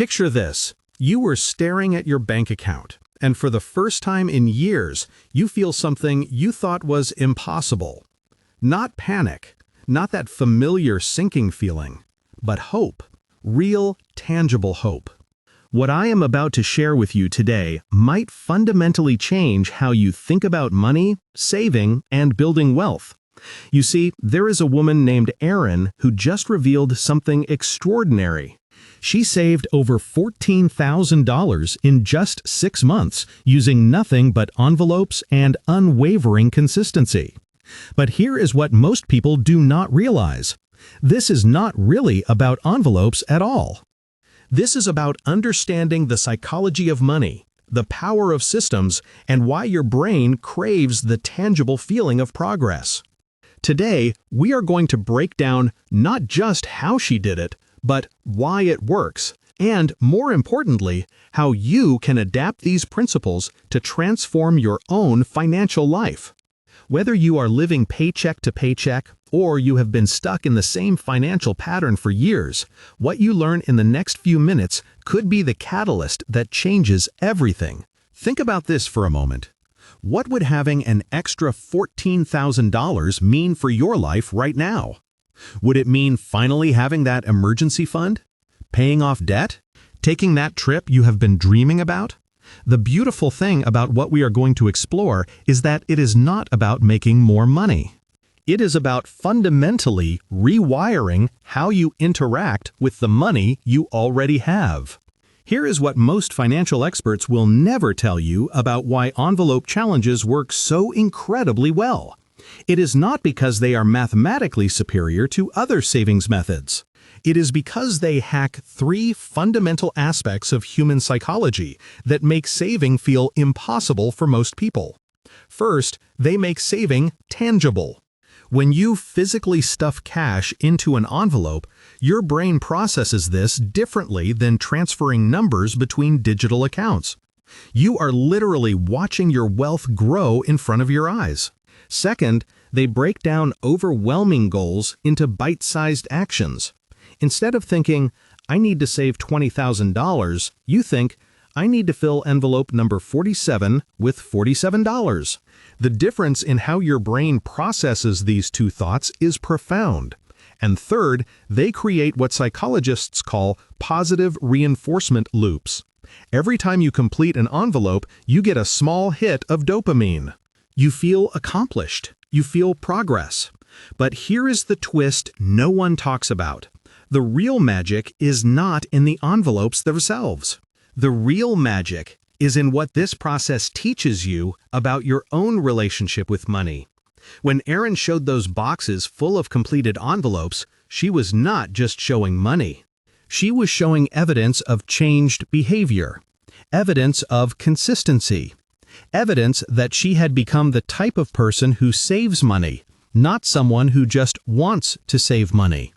Picture this. You were staring at your bank account, and for the first time in years, you feel something you thought was impossible. Not panic, not that familiar sinking feeling, but hope. Real, tangible hope. What I am about to share with you today might fundamentally change how you think about money, saving, and building wealth. You see, there is a woman named Erin who just revealed something extraordinary. She saved over $14,000 in just 6 months using nothing but envelopes and unwavering consistency. But here is what most people do not realize. This is not really about envelopes at all. This is about understanding the psychology of money, the power of systems, and why your brain craves the tangible feeling of progress. Today, we are going to break down not just how she did it, but why it works, and more importantly, how you can adapt these principles to transform your own financial life. Whether you are living paycheck to paycheck or you have been stuck in the same financial pattern for years, what you learn in the next few minutes could be the catalyst that changes everything. Think about this for a moment. What would having an extra $14,000 mean for your life right now? Would it mean finally having that emergency fund? Paying off debt? Taking that trip you have been dreaming about? The beautiful thing about what we are going to explore is that it is not about making more money. It is about fundamentally rewiring how you interact with the money you already have. Here is what most financial experts will never tell you about why envelope challenges work so incredibly well. It is not because they are mathematically superior to other savings methods. It is because they hack 3 fundamental aspects of human psychology that make saving feel impossible for most people. First, they make saving tangible. When you physically stuff cash into an envelope, your brain processes this differently than transferring numbers between digital accounts. You are literally watching your wealth grow in front of your eyes. Second, they break down overwhelming goals into bite-sized actions. Instead of thinking, I need to save $20,000, you think, I need to fill envelope number 47 with $47. The difference in how your brain processes these two thoughts is profound. And third, they create what psychologists call positive reinforcement loops. Every time you complete an envelope, you get a small hit of dopamine. You feel accomplished. You feel progress. But here is the twist no one talks about. The real magic is not in the envelopes themselves. The real magic is in what this process teaches you about your own relationship with money. When Erin showed those boxes full of completed envelopes, she was not just showing money. She was showing evidence of changed behavior, evidence of consistency, evidence that she had become the type of person who saves money, not someone who just wants to save money.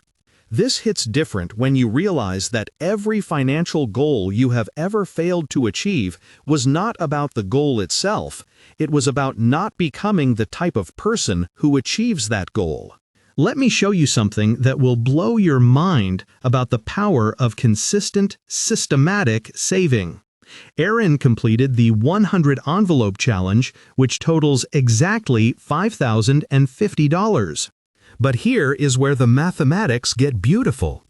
This hits different when you realize that every financial goal you have ever failed to achieve was not about the goal itself. It was about not becoming the type of person who achieves that goal. Let me show you something that will blow your mind about the power of consistent, systematic saving. Erin completed the 100 envelope challenge, which totals exactly $5,050. But here is where the mathematics get beautiful.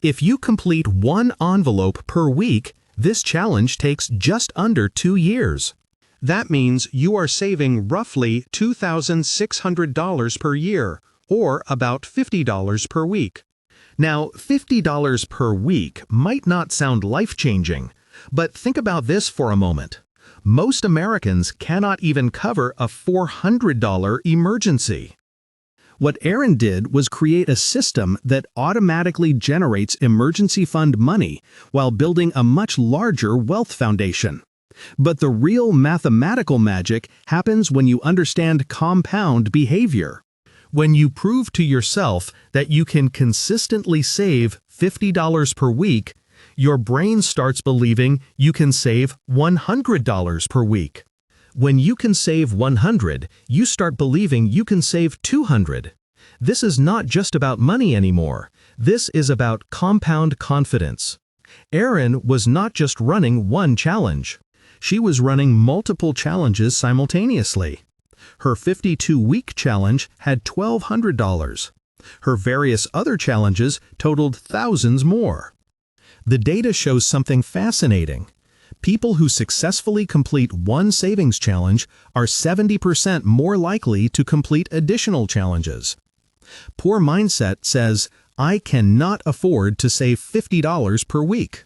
If you complete 1 envelope per week, this challenge takes just under 2 years. That means you are saving roughly $2,600 per year, or about $50 per week. Now, $50 per week might not sound life-changing, but think about this for a moment. Most Americans cannot even cover a $400 emergency. What Erin did was create a system that automatically generates emergency fund money while building a much larger wealth foundation. But the real mathematical magic happens when you understand compound behavior. When you prove to yourself that you can consistently save $50 per week, your brain starts believing you can save $100 per week. When you can save 100, you start believing you can save 200. This is not just about money anymore. This is about compound confidence. Erin was not just running one challenge. She was running multiple challenges simultaneously. Her 52-week challenge had $1,200. Her various other challenges totaled thousands more. The data shows something fascinating. People who successfully complete one savings challenge are 70% more likely to complete additional challenges. Poor mindset says, I cannot afford to save $50 per week.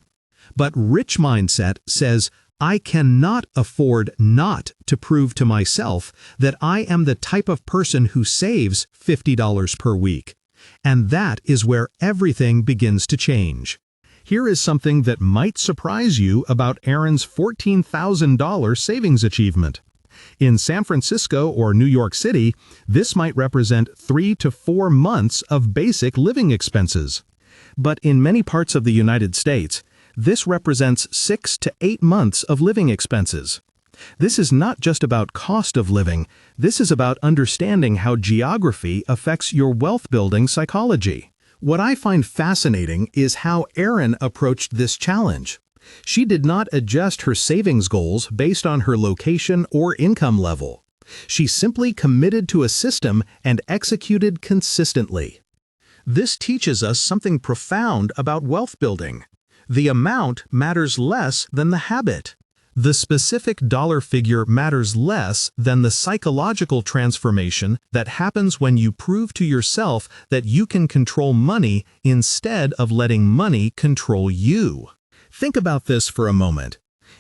But rich mindset says, I cannot afford not to prove to myself that I am the type of person who saves $50 per week. And that is where everything begins to change. Here is something that might surprise you about Erin's $14,000 savings achievement. In San Francisco or New York City, this might represent 3 to 4 months of basic living expenses. But in many parts of the United States, this represents 6 to 8 months of living expenses. This is not just about cost of living, this is about understanding how geography affects your wealth-building psychology. What I find fascinating is how Erin approached this challenge. She did not adjust her savings goals based on her location or income level. She simply committed to a system and executed consistently. This teaches us something profound about wealth building. The amount matters less than the habit. The specific dollar figure matters less than the psychological transformation that happens when you prove to yourself that you can control money instead of letting money control you. Think about this for a moment.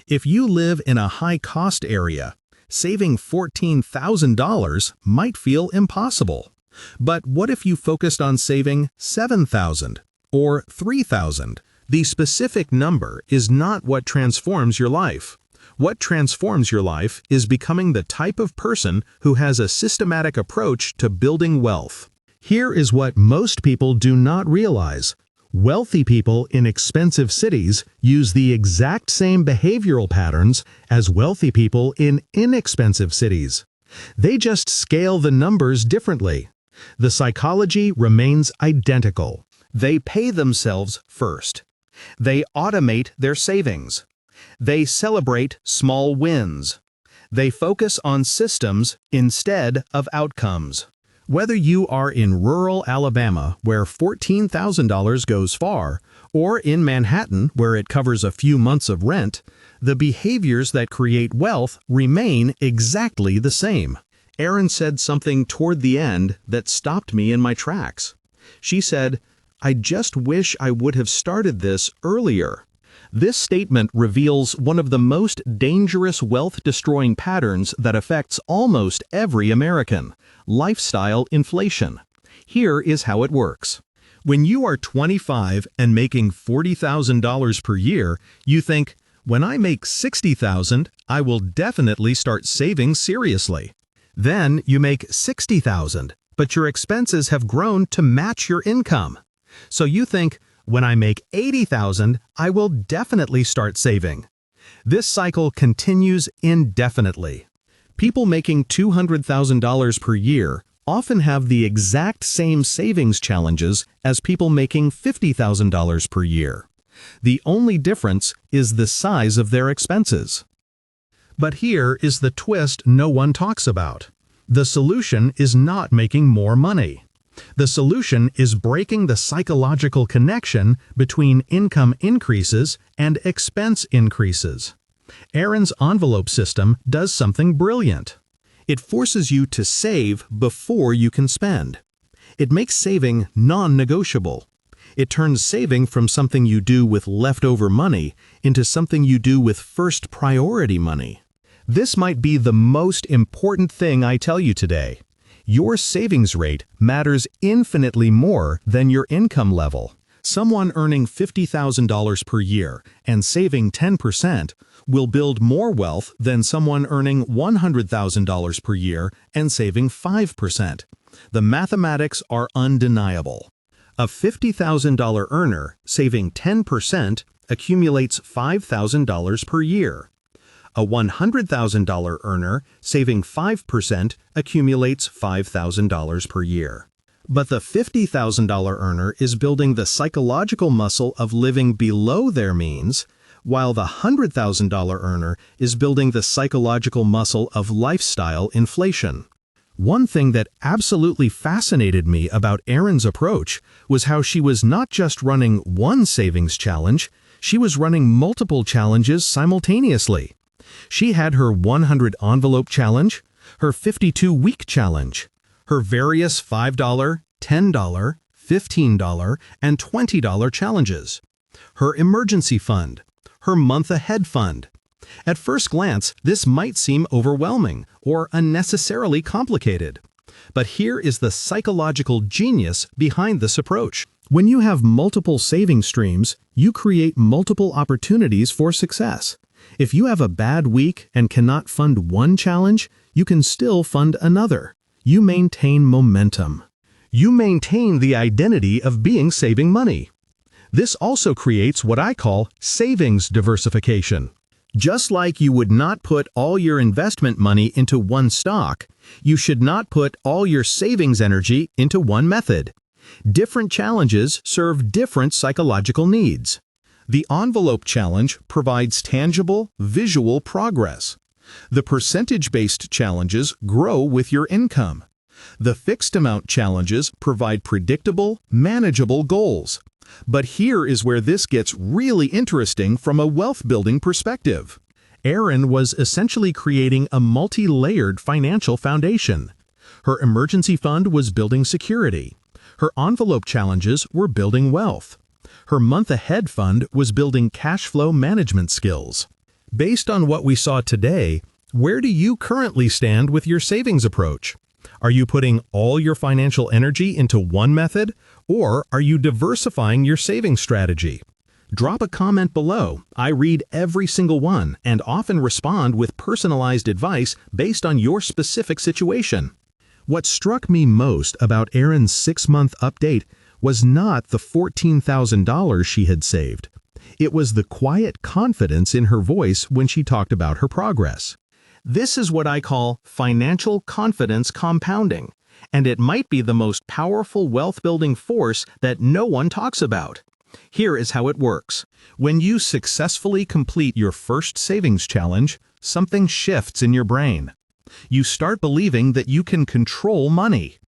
If you live in a high-cost area, saving $14,000 might feel impossible. But what if you focused on saving $7,000 or $3,000? The specific number is not what transforms your life. What transforms your life is becoming the type of person who has a systematic approach to building wealth. Here is what most people do not realize. Wealthy people in expensive cities use the exact same behavioral patterns as wealthy people in inexpensive cities. They just scale the numbers differently. The psychology remains identical. They pay themselves first. They automate their savings. They celebrate small wins. They focus on systems instead of outcomes. Whether you are in rural Alabama, where $14,000 goes far, or in Manhattan, where it covers a few months of rent, the behaviors that create wealth remain exactly the same. Erin said something toward the end that stopped me in my tracks. She said, I just wish I would have started this earlier. This statement reveals one of the most dangerous wealth-destroying patterns that affects almost every American: lifestyle inflation. Here is how it works. When you are 25 and making $40,000 per year, you think, when I make $60,000, I will definitely start saving seriously. Then you make $60,000, but your expenses have grown to match your income. So you think, when I make $80,000, I will definitely start saving. This cycle continues indefinitely. People making $200,000 per year often have the exact same savings challenges as people making $50,000 per year. The only difference is the size of their expenses. But here is the twist no one talks about. The solution is not making more money. The solution is breaking the psychological connection between income increases and expense increases. Erin's envelope system does something brilliant. It forces you to save before you can spend. It makes saving non-negotiable. It turns saving from something you do with leftover money into something you do with first priority money. This might be the most important thing I tell you today. Your savings rate matters infinitely more than your income level. Someone earning $50,000 per year and saving 10% will build more wealth than someone earning $100,000 per year and saving 5%. The mathematics are undeniable. A $50,000 earner saving 10% accumulates $5,000 per year. A $100,000 earner saving 5% accumulates $5,000 per year. But the $50,000 earner is building the psychological muscle of living below their means, while the $100,000 earner is building the psychological muscle of lifestyle inflation. One thing that absolutely fascinated me about Erin's approach was how she was not just running one savings challenge, she was running multiple challenges simultaneously. She had her 100 envelope challenge, her 52-week challenge, her various $5, $10, $15, and $20 challenges, her emergency fund, her month ahead fund. At first glance, this might seem overwhelming or unnecessarily complicated. But here is the psychological genius behind this approach. When you have multiple saving streams, you create multiple opportunities for success. If you have a bad week and cannot fund one challenge, you can still fund another. You maintain momentum. You maintain the identity of being saving money. This also creates what I call savings diversification. Just like you would not put all your investment money into one stock, you should not put all your savings energy into one method. Different challenges serve different psychological needs. The envelope challenge provides tangible, visual progress. The percentage-based challenges grow with your income. The fixed amount challenges provide predictable, manageable goals. But here is where this gets really interesting from a wealth-building perspective. Erin was essentially creating a multi-layered financial foundation. Her emergency fund was building security. Her envelope challenges were building wealth. Her month ahead fund was building cash flow management skills. Based on what we saw today, where do you currently stand with your savings approach? Are you putting all your financial energy into one method, or are you diversifying your savings strategy? Drop a comment below. I read every single one and often respond with personalized advice based on your specific situation. What struck me most about Erin's 6-month update was not the $14,000 she had saved. It was the quiet confidence in her voice when she talked about her progress. This is what I call financial confidence compounding, and it might be the most powerful wealth-building force that no one talks about. Here is how it works. When you successfully complete your first savings challenge, something shifts in your brain. You start believing that you can control money.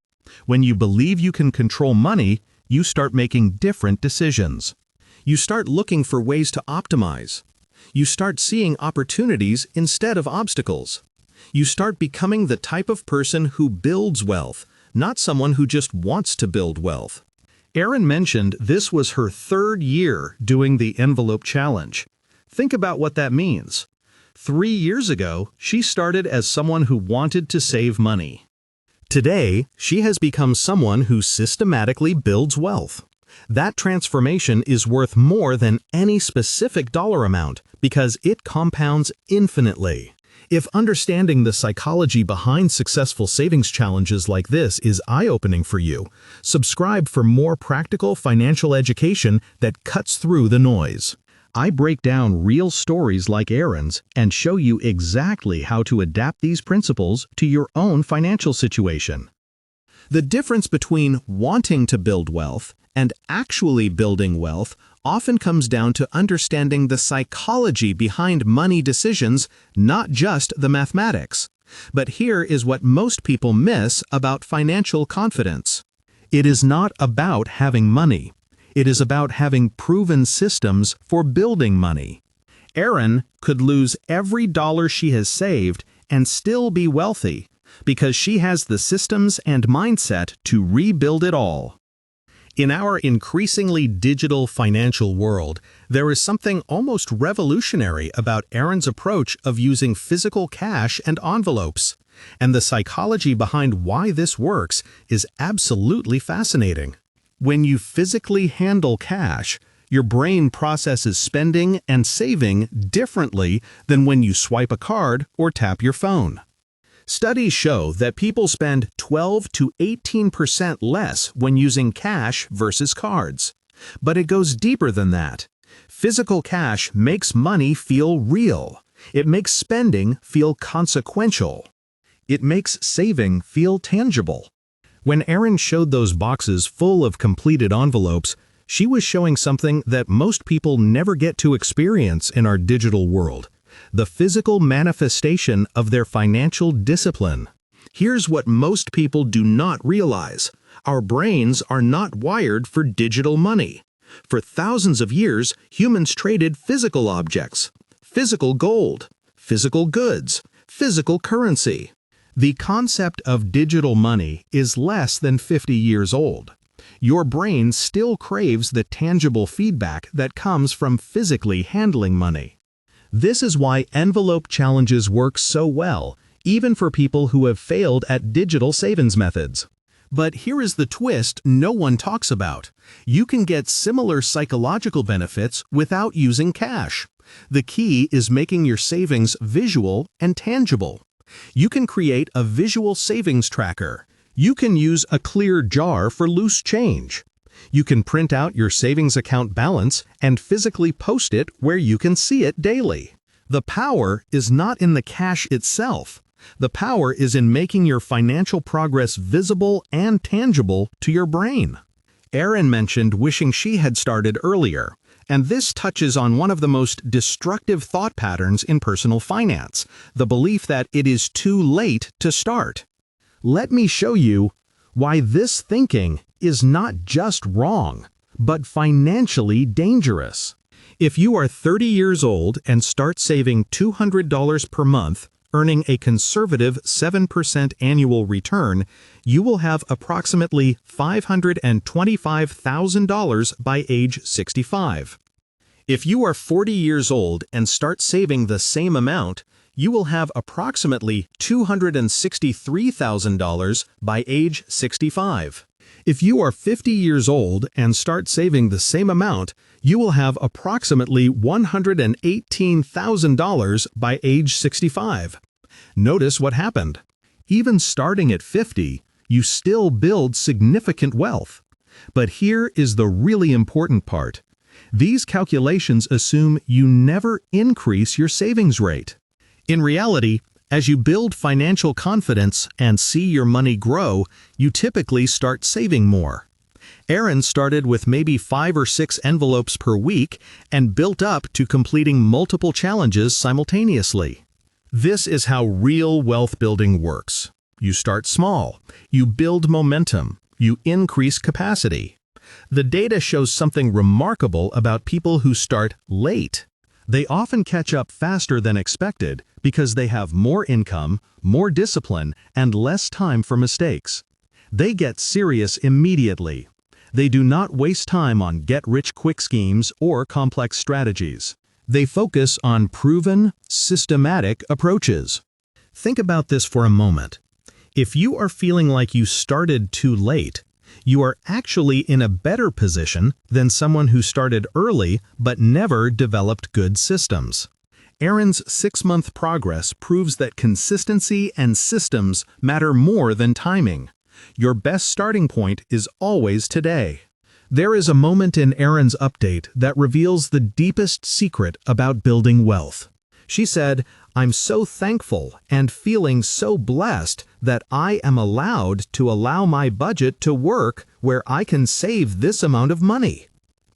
When you believe you can control money, you start making different decisions. You start looking for ways to optimize. You start seeing opportunities instead of obstacles. You start becoming the type of person who builds wealth, not someone who just wants to build wealth. Erin mentioned this was her 3rd year doing the envelope challenge. Think about what that means. 3 years ago, she started as someone who wanted to save money. Today, she has become someone who systematically builds wealth. That transformation is worth more than any specific dollar amount because it compounds infinitely. If understanding the psychology behind successful savings challenges like this is eye-opening for you, subscribe for more practical financial education that cuts through the noise. I break down real stories like Erin's and show you exactly how to adapt these principles to your own financial situation. The difference between wanting to build wealth and actually building wealth often comes down to understanding the psychology behind money decisions, not just the mathematics. But here is what most people miss about financial confidence. It is not about having money. It is about having proven systems for building money. Erin could lose every dollar she has saved and still be wealthy because she has the systems and mindset to rebuild it all. In our increasingly digital financial world, there is something almost revolutionary about Erin's approach of using physical cash and envelopes, and the psychology behind why this works is absolutely fascinating. When you physically handle cash, your brain processes spending and saving differently than when you swipe a card or tap your phone. Studies show that people spend 12 to 18% less when using cash versus cards. But it goes deeper than that. Physical cash makes money feel real. It makes spending feel consequential. It makes saving feel tangible. When Erin showed those boxes full of completed envelopes, she was showing something that most people never get to experience in our digital world: the physical manifestation of their financial discipline. Here's what most people do not realize: our brains are not wired for digital money. For thousands of years, humans traded physical objects, physical gold, physical goods, physical currency. The concept of digital money is less than 50 years old. Your brain still craves the tangible feedback that comes from physically handling money. This is why envelope challenges work so well, even for people who have failed at digital savings methods. But here is the twist no one talks about: you can get similar psychological benefits without using cash. The key is making your savings visual and tangible. You can create a visual savings tracker. You can use a clear jar for loose change. You can print out your savings account balance and physically post it where you can see it daily. The power is not in the cash itself. The power is in making your financial progress visible and tangible to your brain. Erin mentioned wishing she had started earlier, and this touches on one of the most destructive thought patterns in personal finance: the belief that it is too late to start. Let me show you why this thinking is not just wrong, but financially dangerous. If you are 30 years old and start saving $200 per month, earning a conservative 7% annual return, you will have approximately $525,000 by age 65. If you are 40 years old and start saving the same amount, you will have approximately $263,000 by age 65. If you are 50 years old and start saving the same amount, you will have approximately $118,000 by age 65. Notice what happened. Even starting at 50, you still build significant wealth. But here is the really important part. These calculations assume you never increase your savings rate. In reality, as you build financial confidence and see your money grow, you typically start saving more. Erin started with maybe 5 or 6 envelopes per week and built up to completing multiple challenges simultaneously. This is how real wealth building works. You start small, you build momentum, you increase capacity. The data shows something remarkable about people who start late. They often catch up faster than expected because they have more income, more discipline, and less time for mistakes. They get serious immediately. They do not waste time on get-rich-quick schemes or complex strategies. They focus on proven, systematic approaches. Think about this for a moment. If you are feeling like you started too late, you are actually in a better position than someone who started early but never developed good systems. Erin's 6-month progress proves that consistency and systems matter more than timing. Your best starting point is always today. There is a moment in Erin's update that reveals the deepest secret about building wealth. She said, "I'm so thankful and feeling so blessed that I am allowed to allow my budget to work where I can save this amount of money."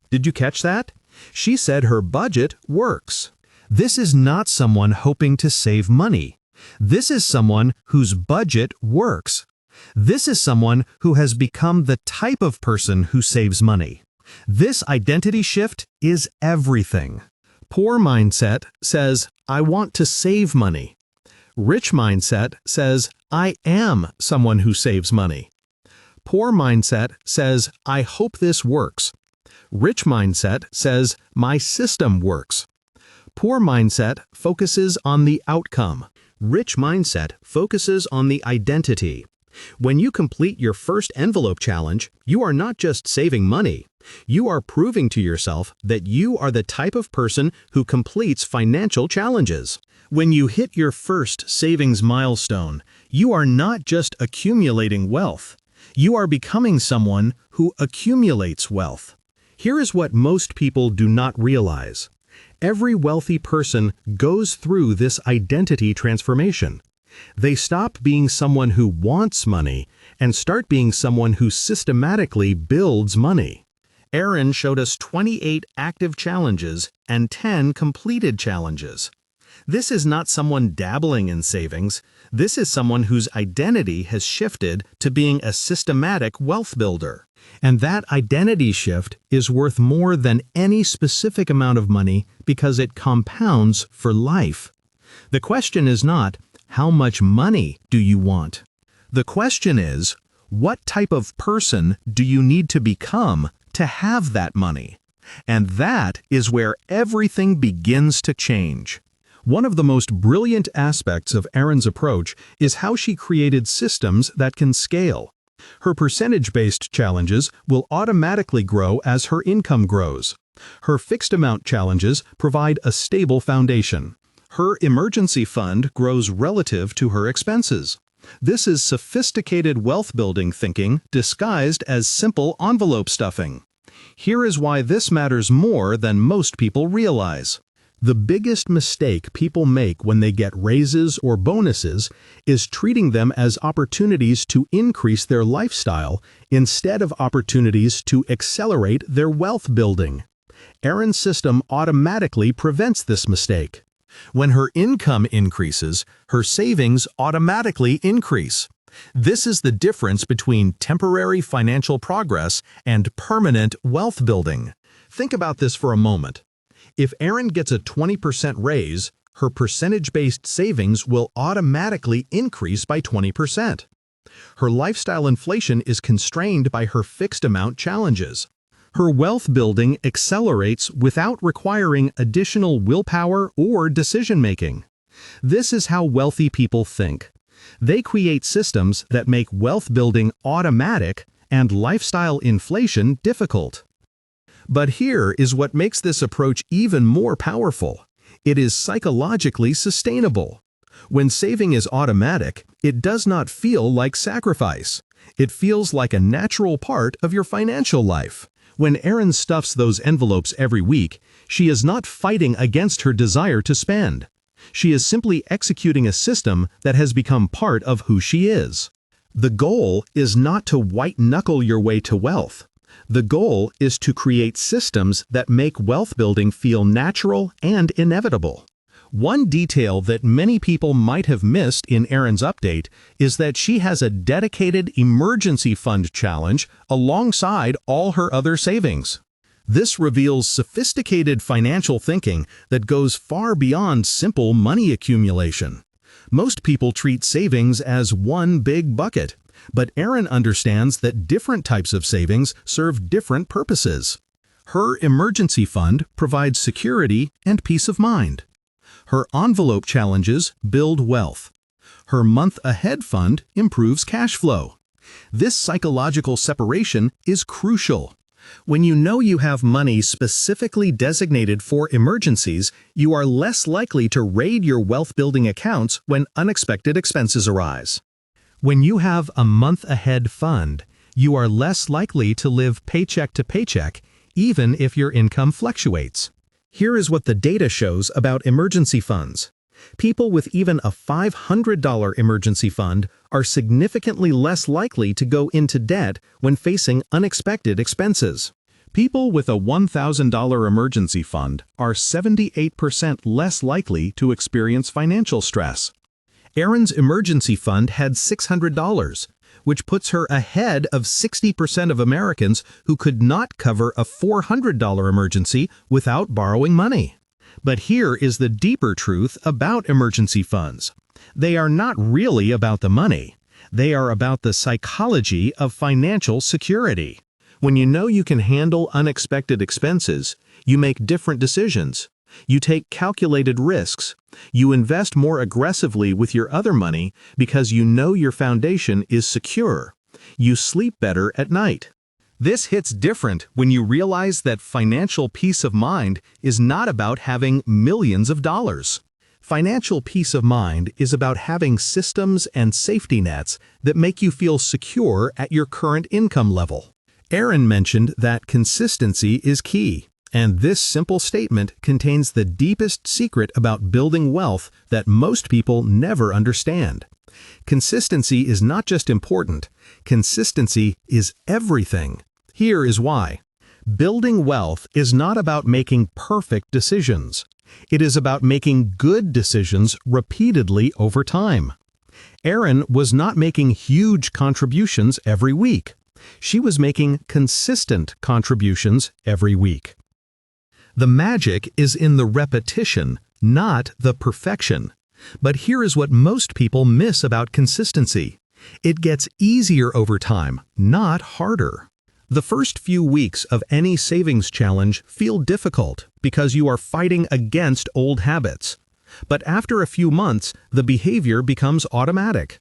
Did you catch that? She said her budget works. This is not someone hoping to save money. This is someone whose budget works. This is someone who has become the type of person who saves money. This identity shift is everything. Poor mindset says, "I want to save money." Rich mindset says, "I am someone who saves money." Poor mindset says, "I hope this works." Rich mindset says, "My system works." Poor mindset focuses on the outcome. Rich mindset focuses on the identity. When you complete your first envelope challenge, you are not just saving money. You are proving to yourself that you are the type of person who completes financial challenges. When you hit your first savings milestone, you are not just accumulating wealth. You are becoming someone who accumulates wealth. Here is what most people do not realize. Every wealthy person goes through this identity transformation. They stop being someone who wants money and start being someone who systematically builds money. Erin showed us 28 active challenges and 10 completed challenges. This is not someone dabbling in savings. This is someone whose identity has shifted to being a systematic wealth builder. And that identity shift is worth more than any specific amount of money because it compounds for life. The question is not, how much money do you want? The question is, what type of person do you need to become to have that money? And that is where everything begins to change. One of the most brilliant aspects of Erin's approach is how she created systems that can scale. Her percentage-based challenges will automatically grow as her income grows. Her fixed-amount challenges provide a stable foundation. Her emergency fund grows relative to her expenses. This is sophisticated wealth-building thinking disguised as simple envelope stuffing. Here is why this matters more than most people realize. The biggest mistake people make when they get raises or bonuses is treating them as opportunities to increase their lifestyle instead of opportunities to accelerate their wealth building. Erin's system automatically prevents this mistake. When her income increases, her savings automatically increase. This is the difference between temporary financial progress and permanent wealth building. Think about this for a moment. If Erin gets a 20% raise, her percentage-based savings will automatically increase by 20%. Her lifestyle inflation is constrained by her fixed-amount challenges. Her wealth building accelerates without requiring additional willpower or decision-making. This is how wealthy people think. They create systems that make wealth building automatic and lifestyle inflation difficult. But here is what makes this approach even more powerful. It is psychologically sustainable. When saving is automatic, it does not feel like sacrifice. It feels like a natural part of your financial life. When Erin stuffs those envelopes every week, she is not fighting against her desire to spend. She is simply executing a system that has become part of who she is. The goal is not to white-knuckle your way to wealth. The goal is to create systems that make wealth building feel natural and inevitable. One detail that many people might have missed in Erin's update is that she has a dedicated emergency fund challenge alongside all her other savings. This reveals sophisticated financial thinking that goes far beyond simple money accumulation. Most people treat savings as one big bucket, but Erin understands that different types of savings serve different purposes. Her emergency fund provides security and peace of mind. Her envelope challenges build wealth. Her month-ahead fund improves cash flow. This psychological separation is crucial. When you know you have money specifically designated for emergencies, you are less likely to raid your wealth-building accounts when unexpected expenses arise. When you have a month-ahead fund, you are less likely to live paycheck to paycheck, even if your income fluctuates. Here is what the data shows about emergency funds. People with even a $500 emergency fund are significantly less likely to go into debt when facing unexpected expenses. People with a $1,000 emergency fund are 78% less likely to experience financial stress. Erin's emergency fund had $600, which puts her ahead of 60% of Americans who could not cover a $400 emergency without borrowing money. But here is the deeper truth about emergency funds. They are not really about the money. They are about the psychology of financial security. When you know you can handle unexpected expenses, you make different decisions. You take calculated risks. You invest more aggressively with your other money because you know your foundation is secure. You sleep better at night. This hits different when you realize that financial peace of mind is not about having millions of dollars. Financial peace of mind is about having systems and safety nets that make you feel secure at your current income level. Erin mentioned that consistency is key, And this simple statement contains the deepest secret about building wealth that most people never understand. Consistency is not just important, consistency is everything. Here is why. Building wealth is not about making perfect decisions. It is about making good decisions repeatedly over time. Erin was not making huge contributions every week. She was making consistent contributions every week. The magic is in the repetition, not the perfection. But here is what most people miss about consistency. It gets easier over time, not harder. The first few weeks of any savings challenge feel difficult because you are fighting against old habits. But after a few months, the behavior becomes automatic.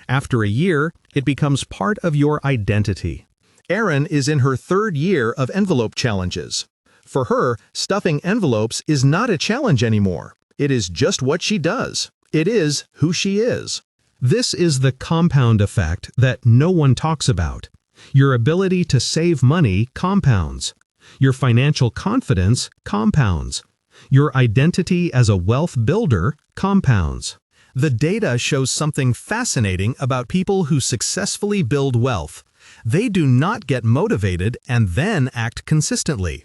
After a year, it becomes part of your identity. Erin is in her third year of envelope challenges. For her, stuffing envelopes is not a challenge anymore. It is just what she does. It is who she is. This is the compound effect that no one talks about. Your ability to save money compounds. Your financial confidence compounds. Your identity as a wealth builder compounds. The data shows something fascinating about people who successfully build wealth. They do not get motivated and then act consistently.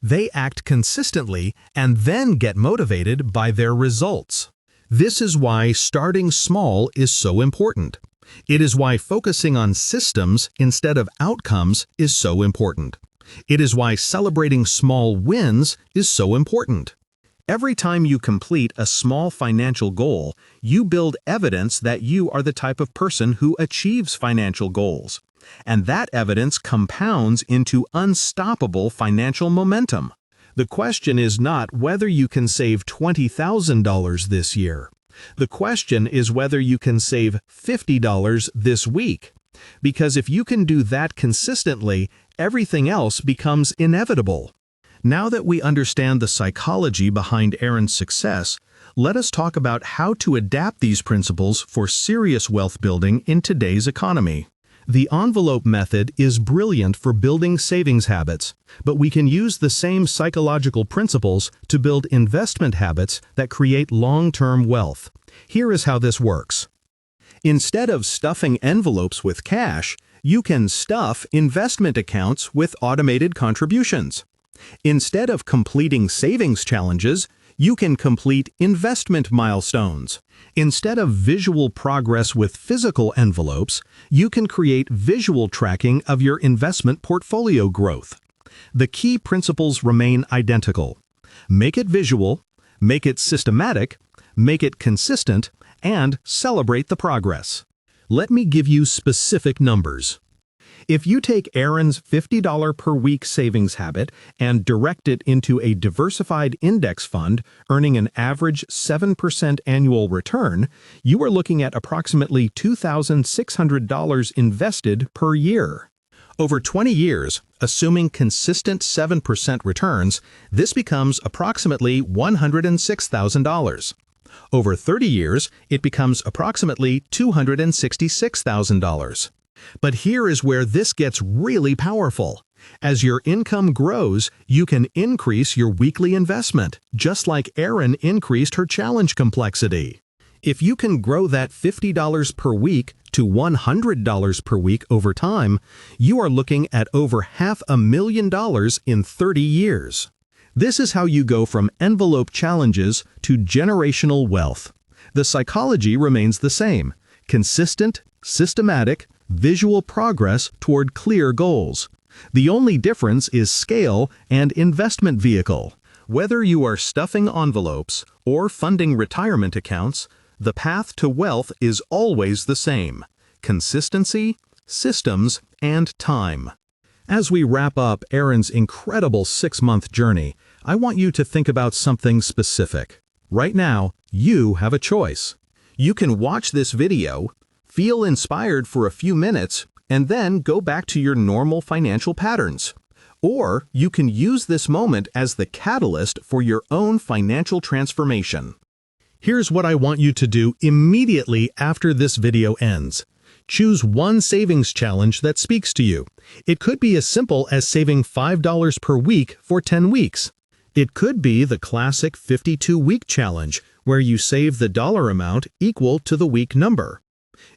They act consistently and then get motivated by their results. This is why starting small is so important. It is why focusing on systems instead of outcomes is so important. It is why celebrating small wins is so important. Every time you complete a small financial goal, you build evidence that you are the type of person who achieves financial goals. And that evidence compounds into unstoppable financial momentum. The question is not whether you can save $20,000 this year. The question is whether you can save $50 this week. Because if you can do that consistently, everything else becomes inevitable. Now that we understand the psychology behind Erin's success, let us talk about how to adapt these principles for serious wealth building in today's economy. The envelope method is brilliant for building savings habits, but we can use the same psychological principles to build investment habits that create long-term wealth. Here is how this works. Instead of stuffing envelopes with cash, you can stuff investment accounts with automated contributions. Instead of completing savings challenges, you can complete investment milestones. Instead of visual progress with physical envelopes, you can create visual tracking of your investment portfolio growth. The key principles remain identical. Make it visual, make it systematic, make it consistent, and celebrate the progress. Let me give you specific numbers. If you take Erin's $50 per week savings habit and direct it into a diversified index fund earning an average 7% annual return, you are looking at approximately $2,600 invested per year. Over 20 years, assuming consistent 7% returns, this becomes approximately $106,000. Over 30 years, it becomes approximately $266,000. But here is where this gets really powerful. As your income grows, you can increase your weekly investment, just like Erin increased her challenge complexity. If you can grow that $50 per week to $100 per week over time, you are looking at over $500,000 in 30 years. This is how you go from envelope challenges to generational wealth. The psychology remains the same: consistent, systematic, visual progress toward clear goals. The only difference is scale and investment vehicle. Whether you are stuffing envelopes or funding retirement accounts, the path to wealth is always the same: consistency, systems, and time. As we wrap up Erin's incredible 6-month journey, I want you to think about something specific. Right now, you have a choice. You can watch this video, feel inspired for a few minutes, and then go back to your normal financial patterns. Or you can use this moment as the catalyst for your own financial transformation. Here's what I want you to do immediately after this video ends. Choose one savings challenge that speaks to you. It could be as simple as saving $5 per week for 10 weeks. It could be the classic 52-week challenge, where you save the dollar amount equal to the week number.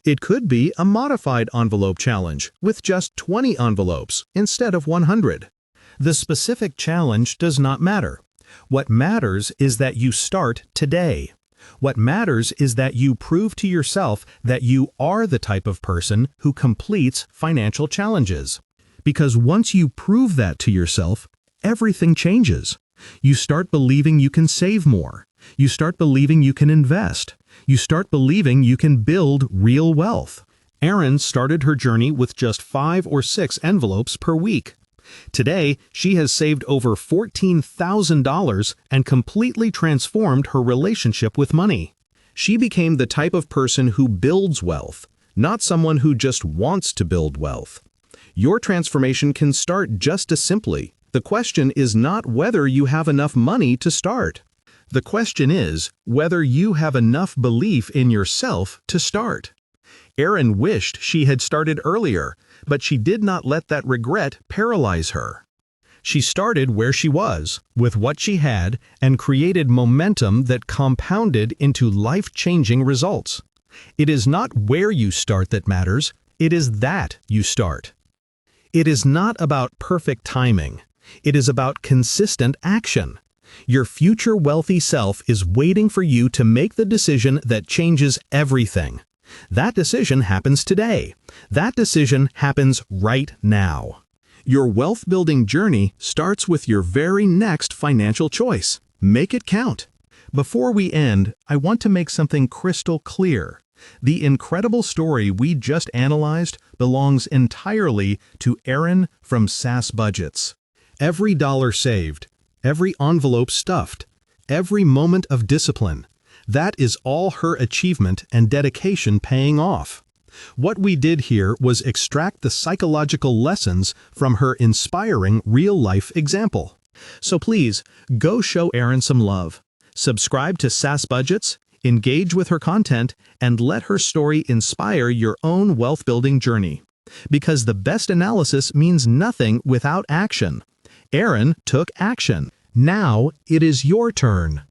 It could be a modified envelope challenge with just 20 envelopes instead of 100. The specific challenge does not matter. What matters is that you start today. What matters is that you prove to yourself that you are the type of person who completes financial challenges. Because once you prove that to yourself, everything changes. You start believing you can save more. You start believing you can invest. You start believing you can build real wealth. Erin started her journey with just 5 or 6 envelopes per week. Today, she has saved over $14,000 and completely transformed her relationship with money. She became the type of person who builds wealth, not someone who just wants to build wealth. Your transformation can start just as simply. The question is not whether you have enough money to start. The question is whether you have enough belief in yourself to start. Erin wished she had started earlier, but she did not let that regret paralyze her. She started where she was, with what she had, and created momentum that compounded into life-changing results. It is not where you start that matters, it is that you start. It is not about perfect timing. It is about consistent action. Your future wealthy self is waiting for you to make the decision that changes everything. That decision happens today. That decision happens right now. Your wealth-building journey starts with your very next financial choice. Make it count. Before we end, I want to make something crystal clear. The incredible story we just analyzed belongs entirely to Erin from SAS Budgets. Every dollar saved, every envelope stuffed, every moment of discipline, that is all her achievement and dedication paying off. What we did here was extract the psychological lessons from her inspiring real-life example. So please, go show Erin some love. Subscribe to SAS Budgets, engage with her content, and let her story inspire your own wealth-building journey. Because the best analysis means nothing without action. Erin took action. Now it is your turn.